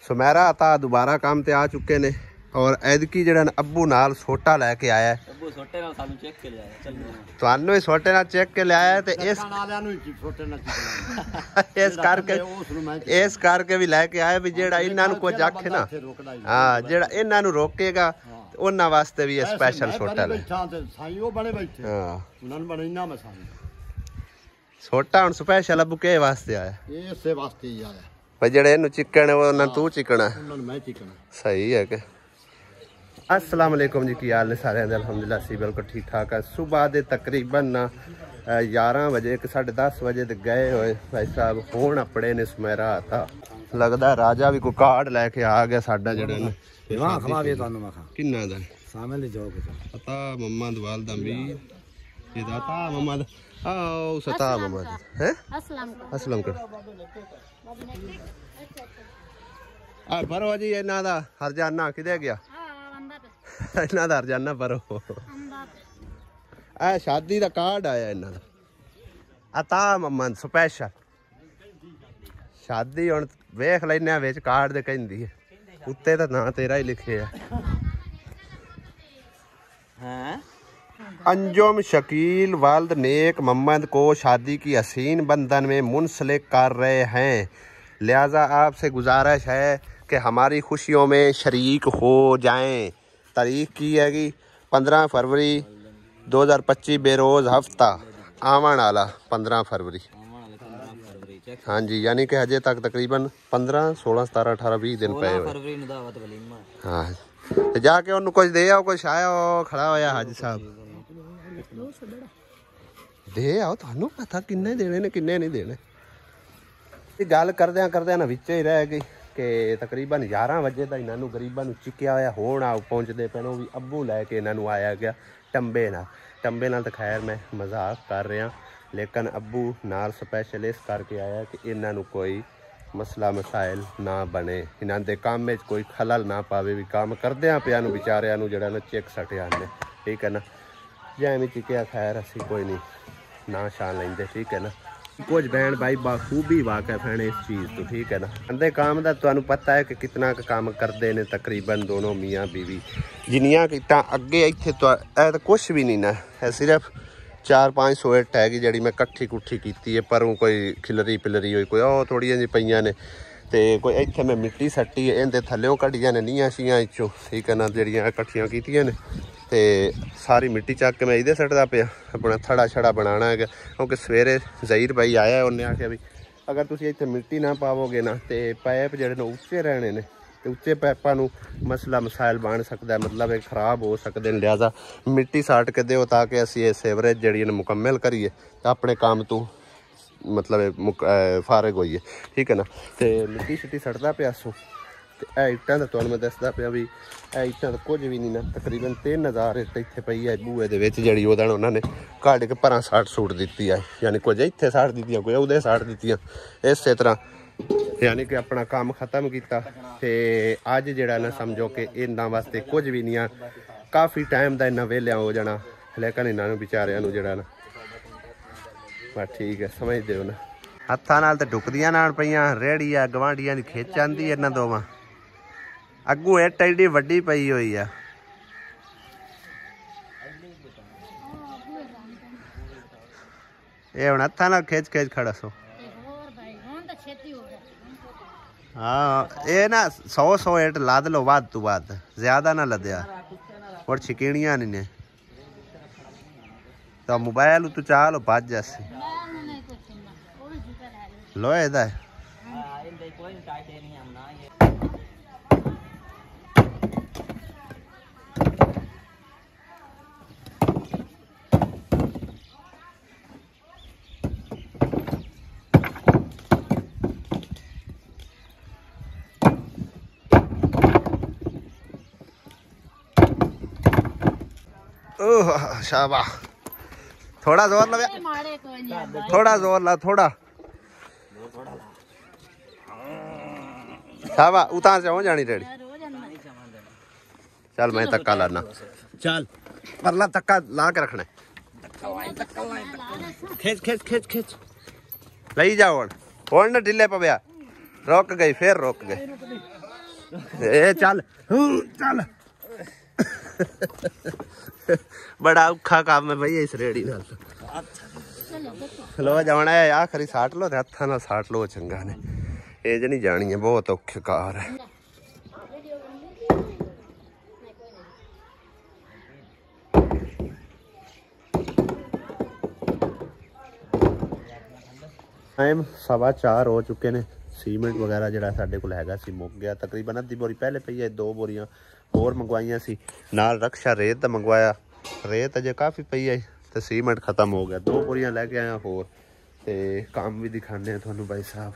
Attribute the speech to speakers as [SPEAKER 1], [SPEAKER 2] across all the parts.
[SPEAKER 1] सुमेरा अता दोबारा काम ते आ चुके ने और एदकी जड़ा अब्बू नाल सोटा लेके आया है।
[SPEAKER 2] अब्बू सोटे नाल सानू चेक के ले आया। चल
[SPEAKER 1] ਤੁਹਾਨੂੰ ਹੀ ਛੋਟੇ ਨਾਲ ਚੈੱਕ ਕੇ ਲਿਆਇਆ ਤੇ ਇਸ ਕਰਕੇ ਵੀ ਲੈ ਕੇ ਆਇਆ ਵੀ ਜਿਹੜਾ ਇਹਨਾਂ ਨੂੰ ਕੁਝ ਆਖੇ ਨਾ ਹਾਂ ਜਿਹੜਾ ਇਹਨਾਂ ਨੂੰ ਰੋਕੇਗਾ ਉਹਨਾਂ ਵਾਸਤੇ ਵੀ ਇਹ ਸਪੈਸ਼ਲ ਛੋਟਾ ਲੈ ਹਾਂ ਉਹਨਾਂ ਨੂੰ ਬਣੇ ਨਾ ਮਸਾਲੇ ਛੋਟਾ ਹੁਣ ਸਪੈਸ਼ਲ ਅਬੂ ਕੇ ਵਾਸਤੇ ਆਇਆ
[SPEAKER 3] ਇਸੇ ਵਾਸਤੇ ਹੀ ਆਇਆ
[SPEAKER 1] ਭਾਈ ਜਿਹੜੇ ਇਹਨੂੰ ਚਿਕਣ ਉਹਨਾਂ ਤੂੰ ਚਿਕਣਾ
[SPEAKER 3] ਉਹਨਾਂ ਨੂੰ ਮੈਂ ਚਿਕਣਾ ਸਹੀ
[SPEAKER 1] ਹੈ ਕਿ अस्सलाम वालेकुम जी की हाल ने सारे अलहमदुलिल्लाह सी बिल्कुल ठीक ठाक है। सुबह के तकरीबन 11 बजे 10:30 बजे तक गए हुए भाई साहब हुण अपने ने सुमेरा आता लगता राजा भी कोई कार्ड लैके आ गया साडा जड़े ने किन्ना दा शामिल जाओ पता मम्मा दवाल दा मीर ये दाता मम्मा दा आओ सता मम्मा हैं अस्सलाम कर आ भरो जी इना दा हरजाना किदे गया इन्हां दा हरजाना भरो आ शादी दा कार्ड आया इन्हां दा अता मम्मा स्पेशल शादी हुण वेख लैने विच कार्ड दे कहंदी है उत्ते दा नाम तेरा ही लिखे है अंजुम शकील वाल्द नेक मोहम्मद को शादी की हसीन बंधन में मुंसलिक कर रहे हैं, लिहाजा आपसे गुजारिश है कि हमारी खुशियों में शरीक हो जाएं। तारीख की हैगी 15 फरवरी 2025 बेरोज़ हफ्ता आवन वाला 15 फरवरी हाँ जी, यानी कि अजे तक तकरीबन 15 16 17 18 20 दिन पे हाँ जाके उन्होंने कुछ दे आओ कुछ आया खड़ा होया हाजी साहब दे आओ थानू पता किन्ने देने ने किन्ने नहीं देने। गल करदे ना विच ही रह गई कि तकरीबन 11 बजे तक इन्हों गरीबों चिक्या होया होण आ पहुँचते पे भी अब्बू लैके इन्हों आया गया टंबे नाल तो खैर मैं मजाक कर रहा लेकिन अब्बू नाल स्पैशल इस करके आया कि इन्हों कोई मसला मसाइल ना बने, इन्हों के काम में कोई खलल ना पावे भी काम करद्या पिया बेचारिया जरा ना चिक सटिया ने ठीक है ना जैमें चिक्या खैर असी कोई नहीं ना शान लेंदे ठीक है ना। कुछ बहन भाई बाखूबी वाकिफ हैं इस चीज़ तो ठीक है ना। अंदे काम का तुहानू पता है कि कितना काम करते हैं तकरीबन दोनों मियाँ बीवी जिन्नियां किता अगे इत्थे तो कुछ भी नहीं ना है, सिर्फ 4-5 इट हैगी जी मैं कट्ठी कुट्ठी की है परों कोई खिलरी पिलरी हुई कोई थोड़िया जी पईयां ने तो कोई इत्थे मैं मिट्टी सट्टी है इनके थल्लों कढ़िया ने नीआं शीआं इचों ठीक है ना जड़ियाँ कट्ठियां कीतियां ने ते सारी मिट्टी चक के मैं इधे सटदा पे अपना थड़ा छड़ा बनाना है क्योंकि सवेरे ज़हीर भाई आया उन्हें आख्या भी अगर तुसीं इत्थे मिट्टी ना पावोगे ना तो पाइप जड़े ने उच्चे रहने ने तो उच्चे पाइपां नूं मसला मसाइल बन सकता है, मतलब एक खराब हो सकते हैं, लिहाजा मिट्टी साट के दो ताकि असीं ये सेवरेज जड़ी मुकम्मल करिए अपने काम तो मतलब फारग होइए ठीक है ना। तो मिट्टी शिट्टी सटदा पिया सो इट्टां दा तुहानूं मैं दसदा पिया भी इट्टां दा कुछ भी नहीं ना तकरीबन 3000 इट्ट इत्थे पई है बूहे दे विच जड़ी ओहदा उन्होंने कढ के परां साट सूट दित्ती है, यानी कुछ इत्थे साट दित्तियां कोई उहदे साट दित्तियां इस तरह यानी कि अपना काम खत्म किया। तो अज जड़ा ना समझो कि इन्होंने वास्ते कुछ भी नहीं है, काफ़ी टाइम का इन्ना वेलिया हो जाना लेकिन इन्होंने बेचारिया जड़ा ना बस ठीक है समझते हो ना हत्थां नाल ते ढुकदियां नाल पईयां रेहड़ी आ गवांढियां दी खिच आंदी इन्हां दोवां अगू इट एडी वड्डी पई हुई है ये हुण हत्थां नाल खिच खिच खड़ा सो हाँ ये ना 100 इट लद लो वध तो वध ज्यादा ना लद्या और छिकीणियां नहीं ने तो मोबाइल तू चाह लो बच जासी लोहे दा शाबाश थोड़ा जोर लगे थोड़ा जोर ला थोड़ा शाबाश उतार से हो जानी रेडी चल मैं धक्का लाना चल परला धक्का ला के रखना खींच खींच खींच खींच ली जाओ हुण न ढिले पव्या रुक गई फिर रुक गई ए चल चल बड़ा औखा काम है भाई इस रेड़ी नाल लो जाना है आखरी साट लो हथा नाल साट लो चंगा ने ये ज नहीं जानी है बहुत औखे कार है टाइम 4:15 हो चुके ने सीमेंट वगैरह जो साढ़े को हैगा सी मुक गया तकरीबन अद्धी बोरी पहले पई है 2 बोरियां होर मंगवाइया सी नाल रक्षा रेत दा मंगवाया रेत अजे काफ़ी पई है तो सीमेंट खत्म हो गया 2 बोरियां लैके आया होर ते काम भी दिखाने थानू भाई साहब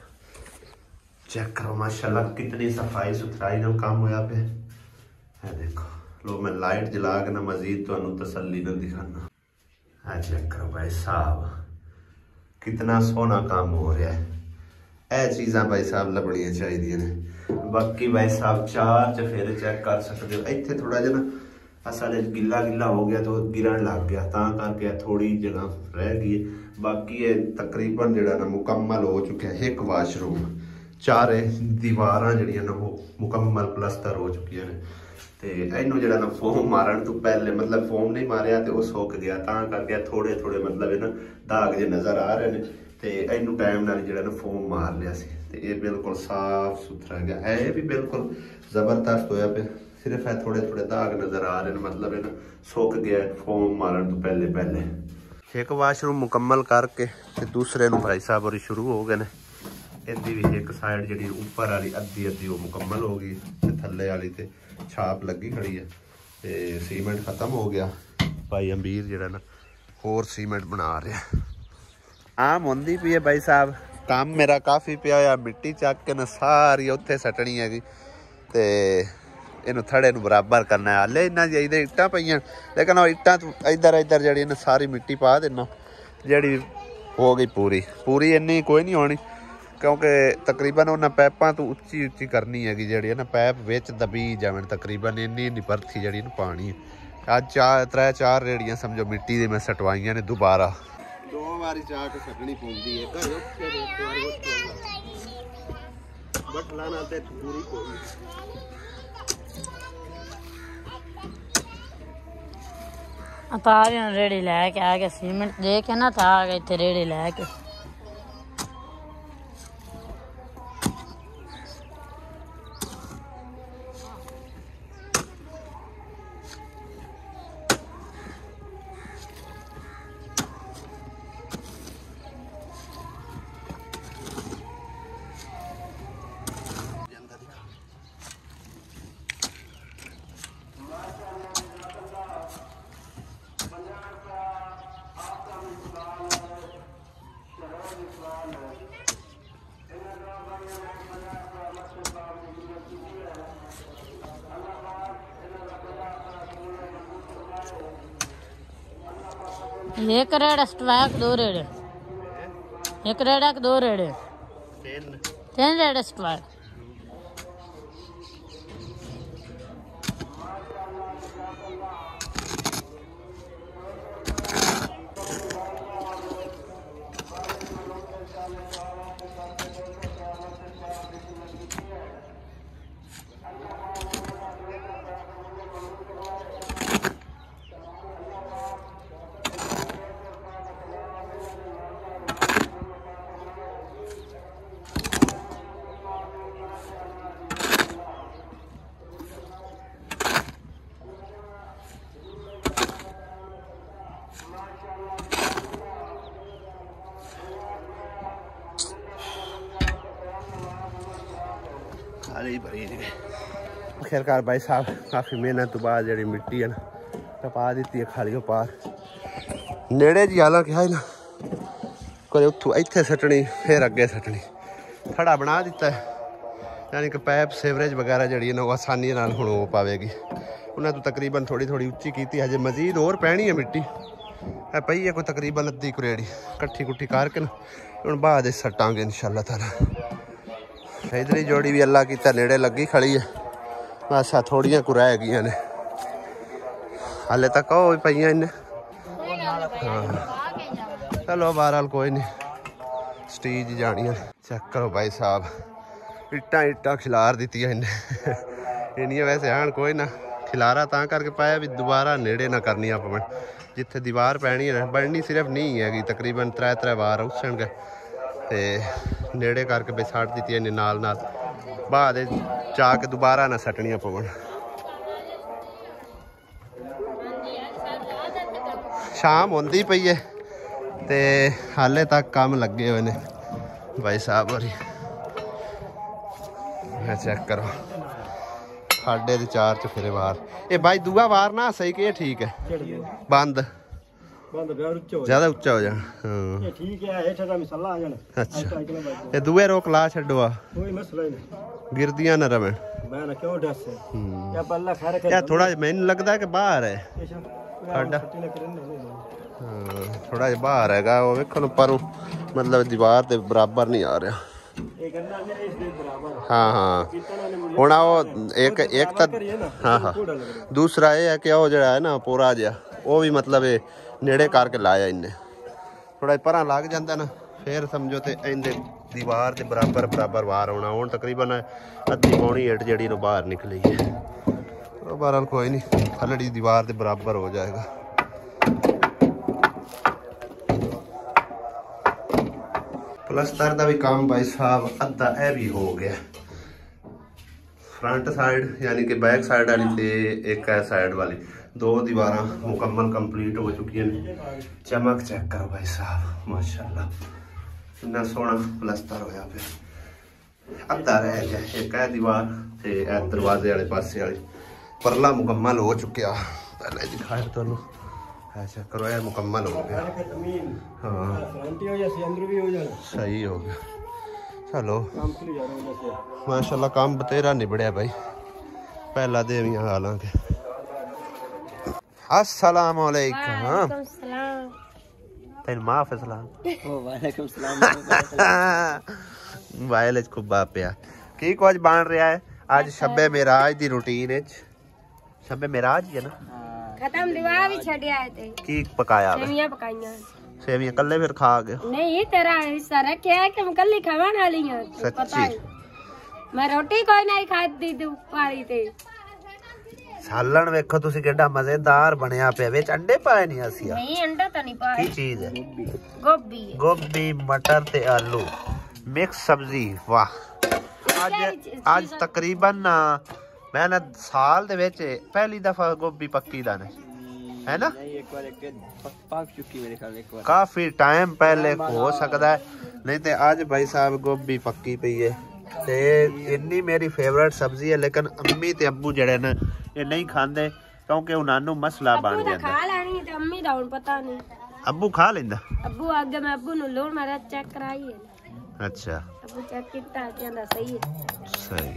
[SPEAKER 1] चेक करो माशाल्लाह कितनी सफाई सुथराई नाल काम होया पे है देखो लो मैं लाइट जला के ना मजीद थानू तसल्ली नाल दिखाना है चेक करो भाई साहब कितना सोहना काम हो रहा है ਇਹ ਚੀਜ਼ਾਂ भाई साहब ਲੱਭਣੀਆਂ ਚਾਹੀਦੀਆਂ ਨੇ ਬਾਕੀ भाई साहब चार च फिर चेक कर सकते हो ਇੱਥੇ थोड़ा ਜਿਹਾ ना असल गिला गिला हो गया तो गिरन लग गया ता करके थोड़ी जगह रह गई बाकी ये तकरीबन जो ना मुकम्मल हो चुका है एक वाशरूम चारे दीवारां जड़ियां ना वो मुकम्मल प्लस्तर हो चुकी ने ते इनू जो ना फोम मारन तो पहले मतलब फोम नहीं मारिया तो वह सुक गया ता करके थोड़े थोड़े मतलब ना दाग जे नज़र आ रहे हैं तो इनू टाइम नाल जो ना फोम मार लिया सी ते ये बिल्कुल साफ सुथरा गया है ये भी बिल्कुल जबरदस्त होया पे सिर्फ है थोड़े थोड़े दाग नज़र आ रहे हैं मतलब है ना सुक गया फोम मारन तो पहले पहले एक वाशरूम मुकम्मल करके ते दूसरे नू भाई साहब और शुरू हो गए ने इनकी भी एक साइड जी उपर वाली अद्धी अद्धी वो मुकम्मल हो गई ते थल्ले वाली ते छाप लगी खड़ी है ते सीमेंट खत्म हो गया भाई अमीर जो ना होर सीमेंट बना रहा आम होंदी पी है भाई साहब काम मेरा काफ़ी पिया होया मिट्टी चक के ना सारी उत्थे सटनी हैगी ते इनू थड़े नू बराबर करना है हाले इन्ना चाहिए इट्टां पईयां लेकिन इट्टां इधर इधर जड़ी ना सारी मिट्टी पा देना जड़ी हो गई पूरी पूरी इन्नी कोई नहीं होनी क्योंकि तकरीबन उन्हें पैपां तो उच्ची उच्ची करनी हैगी जड़ी ना पैप विच दबी जावन तकरीबन इन्नी इन्नी बरथी जड़ी ना पानी अज 3-4 रेड़ियां समझो मिट्टी दी मैं सटवाइयां ने दोबारा 2 बारी जाके सटनी पौंदी है घर उत्थे दे एक बार बट लाना ते पूरी कोई
[SPEAKER 4] तार रेड़ी लैके आ गए सीमेंट दे के ना था इतने रेड़ी लैके एक रेड़ा स्टवाक 2 रेड़े एक रेड़ा 2 रेड़े 3 रेड़े स्टवाक
[SPEAKER 1] खैरकार भाई साहब काफ़ी मेहनत तो बाद जी मिट्टी है ना टपा दी है खालियों पार नेड़े जी हालांकि है ना कदे उतों इत्थे सटनी फिर अगे सटनी थड़ा बना दिता है यानी कि पैप सीवरेज वगैरह जी ना आसानी नाल हुण हो पावेगी उन्हें तो तकरीबन थोड़ी थोड़ी उच्ची की हजे मजीद होर पैनी है मिट्टी है पई है कोई तकरीबन अद्धी कुरेड़ी कट्ठी कुट्ठी करके ना हुण बाद सटांगे इंशाअल्लाह ताला इधर जोड़ी भी अल्लाह की नेड़े लगी खड़ी है बस थोड़ियां कु रह गई ने हाले तक हो भी पईयां इन्हें हाँ चलो बहरहाल कोई नहीं स्टीज जानियां चेक करो भाई साहब ਇੱਟਾਂ ਖਿਲਾਰ ਦਿੱਤੀਆਂ ਇਹਨੇ ਇੰਨੀਆਂ ਵੈਸੇ ਆਣ ਕੋਈ ਨਾ ਖਿਲਾਰਾ ਤਾਂ ਕਰਕੇ ਪਾਇਆ ਵੀ ਦੁਬਾਰਾ ਨੇੜੇ ਨਾ ਕਰਨੀਆਂ ਪਵਣ ਜਿੱਥੇ ਦੀਵਾਰ ਪੈਣੀ ਹੈ ਬਣਨੀ ਸਿਰਫ ਨਹੀਂ ਹੈਗੀ ਤਕਰੀਬਨ 3 ਵਾਰ ਉੱਛਣਗੇ ਤੇ ਨੇੜੇ ਕਰਕੇ ਬਈ ਛੱਡ ਦਿੱਤੀ ਇਹਨੇ ਨਾਲ ਬਾਅਦ ਜਾ ਕੇ ਦੁਬਾਰਾ ਨਾ ਸੱਟਣੀਆਂ ਪਵਣ। ਸ਼ਾਮ ਹੁੰਦੀ ਪਈ ਹੈ ਤੇ ਹਾਲੇ ਤੱਕ ਕੰਮ ਲੱਗੇ ਹੋਏ ਨੇ ਭਾਈ ਸਾਹਿਬ ਹੋਰੀ। ਚੈੱਕ ਕਰੋ ਸਾਡੇ ਦੇ 4 ਚ ਫਿਰੇ ਵਾਰ ਇਹ ਭਾਈ ਦੂਆ ਵਾਰ ਨਾ ਸਹੀ ਕਿ ਠੀਕ ਹੈ ਬੰਦ ਜ਼ਿਆਦਾ ਉੱਚਾ ਹੋ ਜਾਣਾ। ਹਾਂ
[SPEAKER 3] ਠੀਕ ਹੈ ਹੇਠਾਂ ਦਾ ਮਸਾਲਾ ਆ ਜਾਣਾ।
[SPEAKER 1] ਅੱਛਾ ਇਹ ਦੂਏ ਰੋਕ ਲਾ ਛੱਡੋ ਆ
[SPEAKER 3] ਕੋਈ ਮਸਲਾ ਹੀ ਨਹੀਂ
[SPEAKER 1] ਗਿਰਦੀਆਂ ਨਾ ਰਵਣ
[SPEAKER 3] ਮੈਂ ਨਾ ਕਿਉਂ ਡਸ ਜਾਂ ਬੱਲਾ ਖੈਰ
[SPEAKER 1] ਯਾ ਥੋੜਾ ਜਿਹਾ ਮੈਨੂੰ ਲੱਗਦਾ ਕਿ ਬਾਹਰ ਹੈ ਸਾਡਾ ਥੋੜਾ ਜਿਹਾ ਬਾਹਰ ਹੈਗਾ ਉਹ ਵੇਖੋ ਨੂੰ ਪਰ ਮਤਲਬ ਦੀਵਾਰ ਦੇ ਬਰਾਬਰ ਨਹੀਂ ਆ ਰਿਹਾ। ਹਾਂ ਹੁਣ ਉਹ ਇੱਕ ਤਾਂ ਹਾਂ ਦੂਸਰਾ ਇਹ ਹੈ ਕਿ ਉਹ ਜਿਹੜਾ ਹੈ ਨਾ ਪੂਰਾ ਜਿਹਾ ਉਹ ਵੀ ਮਤਲਬ ਇਹ ਨੇੜੇ ਕਰਕੇ ਲਾਇਆ ਇਹਨੇ ਥੋੜਾ ਪਰਾਂ ਲੱਗ ਜਾਂਦਾ ਨਾ ਫਿਰ ਸਮਝੋ ਤੇ ਇਹਦੇ ਦੀਵਾਰ ਦੇ ਬਰਾਬਰ ਵਾਰ ਆਉਣਾ ਹੁਣ ਤਕਰੀਬਨ ਅੱਧੀ ਪੌਣੀ ਏਟ ਜਿਹੜੀ ਨੂੰ ਬਾਹਰ ਨਿਕਲੀ ਹੈ ਉਹ ਬਹਰਾਲ ਕੋਈ ਨਹੀਂ ਥੱਲੜੀ ਦੀਵਾਰ ਦੇ ਬਰਾਬਰ ਹੋ ਜਾਏਗਾ। ਪਲਸਤਰ ਦਾ ਵੀ ਕੰਮ ਭਾਈ ਸਾਹਿਬ ਅੱਧਾ ਇਹ ਵੀ ਹੋ ਗਿਆ फ्रंट साइड यानी कि बैक साइड वाली से एक है साइड वाली दो दीवार मुकम्मल कंप्लीट हो चुकी हैं। चमक चेक करो भाई साहब माशाल्लाह इतना सोहना प्लस्तर होया फिर अद्धा रह गया एक है दीवार ते दरवाजे वाले पासे वाली परला मुकम्मल हो चुकिया पहले दिखाया तुहानू चेक करो यार मुकम्मल हो गया। हाँ सही हो गया चलो माशाल्लाह काम बतेरा निबड़िया भाई पहला देवियां हालांकि। अस्सलाम वालेकुम तेन माफ सलाम वाले खुबा पिया की कुछ बन रहा है आज शब्बे मेराज दी रूटीन शब्बे मेराज ही है ना
[SPEAKER 5] खत्म दिवा भी छड़िया है
[SPEAKER 1] की पकाया
[SPEAKER 5] सेवियां पकाइयां
[SPEAKER 1] सेवियां कल्ले फिर खा गए
[SPEAKER 5] नहीं तेरा हिस्सा रखा है कि हम कल खावन वाली हैं
[SPEAKER 1] सच्ची
[SPEAKER 5] मैं रोटी कोई नहीं खाती दुपारी ते
[SPEAKER 1] सालन वेखो तुसी केड़ा मजेदार बनया पे विच अंडे पाए नहीं असी
[SPEAKER 5] नहीं अंडा तो नहीं पाए
[SPEAKER 1] की चीज है
[SPEAKER 5] गोभी
[SPEAKER 1] मटर ते आलू मिक्स सब्जी वाह आज तकरीबन मैंने साल दे विच पहली दफा गोभी पक्की दा ने है ना
[SPEAKER 2] एक बार पक चुकी मेरे ख्याल एक बार
[SPEAKER 1] काफी टाइम पहले हो सकता है नहीं तो आज भाई साहब गोभी पक्की पई है ते इन्नी मेरी फेवरेट सब्जी है लेकिन अम्मी ते अब्बू जड़े ने ये नहीं खाते क्योंकि उन्होंने मसला बन जाता
[SPEAKER 5] खा लेनी ते अम्मी दा हुन पता नहीं
[SPEAKER 1] अब्बू खा लेंदा
[SPEAKER 5] अब्बू आगे मैं अब्बू नु लूण मारा चेक कराई है
[SPEAKER 1] अच्छा
[SPEAKER 5] अब्बू चेक किता कहंदा सही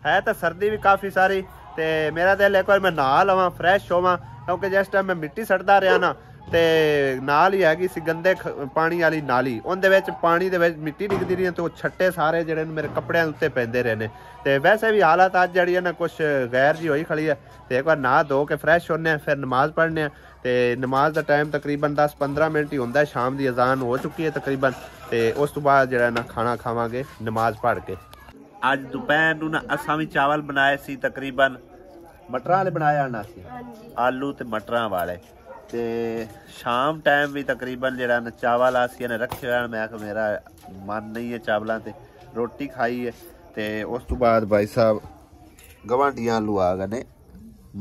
[SPEAKER 1] है तो सर्दी भी काफी सारी ते मेरा दिल एक बार मैं नहा लवां फ्रैश होवां क्योंकि जिस टाइम मैं मिट्टी सटदा रहा ना ते नाल ही हैगी सी गंदे पानी वाली नाली उनदे विच पानी दे विच मिट्टी डिगदी रही तो छट्टे सारे जेडे मेरे कपड़े उत्ते पैंदे रहे ने ते वैसे भी हालत अज जड़ी है ना कुछ गैर जी होई खड़ी है ते एक बार नहा धो के फ्रैश होने फिर नमाज पढ़ने ते नमाज दा टाइम तकरीबन 10-15 मिनट ही होंदा है शाम दी अजान हो चुकी है तकरीबन ते उस तो बाद जेड़ा ना खाना खावांगे नमाज पढ़ के। अज दोपहर नूं ना असां भी चावल बनाए सी तकरीबन मटरां वाले बनाया ना सी आलू ते मटरां वाले ते शाम टाइम भी तकरीबन जेड़ा ना चावल आसिया ने रखे हुए मैं आख मेरा मन नहीं है चावलों ते रोटी खाई है ते उस तो बाद भाई साहब गवांढियां आलू आ गए ने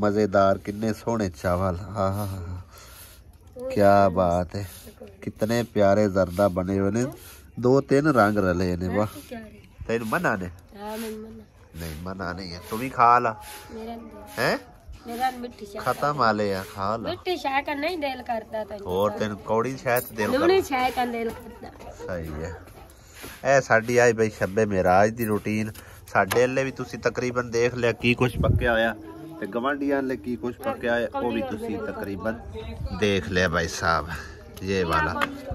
[SPEAKER 1] मजेदार किन्ने सोहने चावल हाँ हाँ हाँ क्या बात है कितने प्यारे जर्दा बने हुए ने 2-3 रंग रले ने वाह तेन मना ने नहीं मना नहीं है तू भी खा ला हैं खत्म वाले है खा ला
[SPEAKER 5] मिट्टी शाय का नहीं दिल करता था
[SPEAKER 1] और तेन कौड़ी शायद दिल
[SPEAKER 5] लूणी शाय का दिल करता
[SPEAKER 1] सही है ए साडी आई भाई शब्बे मेराज दी रूटीन साडे ले भी तुसी तकरीबन देख लिया की कुछ पक्या होया ते गवांढियां ले की कुछ पक्या है वो भी तुसी तकरीबन देख लिया भाई साहब ये वाला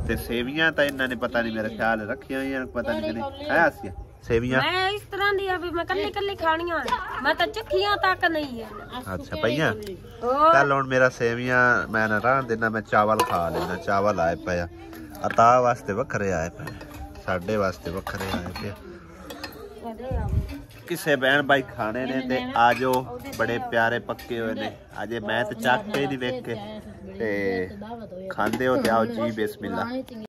[SPEAKER 1] ते सेवियां तो इन्हां ने पता नहीं मेरे ख्याल रखियां ही पता नहीं है आसिया सेवियां
[SPEAKER 5] मैं इस तरह दी अभी मैं कल्ली खानियां मैं तो चखियां तक नहीं है
[SPEAKER 1] अच्छा भैया चल हुन मेरा सेवियां मैं ना रहन देना मैं चावल खा लेना चावल आए पे अता वास्ते वखरे आए पे साडे वास्ते वखरे आए पे ਕਿਸੇ ਬਹਿਣ ਬਾਈ ਖਾਣੇ ਨੇ ਤੇ ਆਜੋ ਬੜੇ ਪਿਆਰੇ ਪੱਕੇ ਹੋਏ ਨੇ ਅਜੇ ਮੈਂ ਤੇ ਚੱਕ ਕੇ ਨਹੀਂ ਵੇਖ ਕੇ ਤੇ ਖਾਂਦੇ ਹੋ ਤੇ ਆਓ ਜੀ ਬਿਸਮਿਲ੍ਲਾ।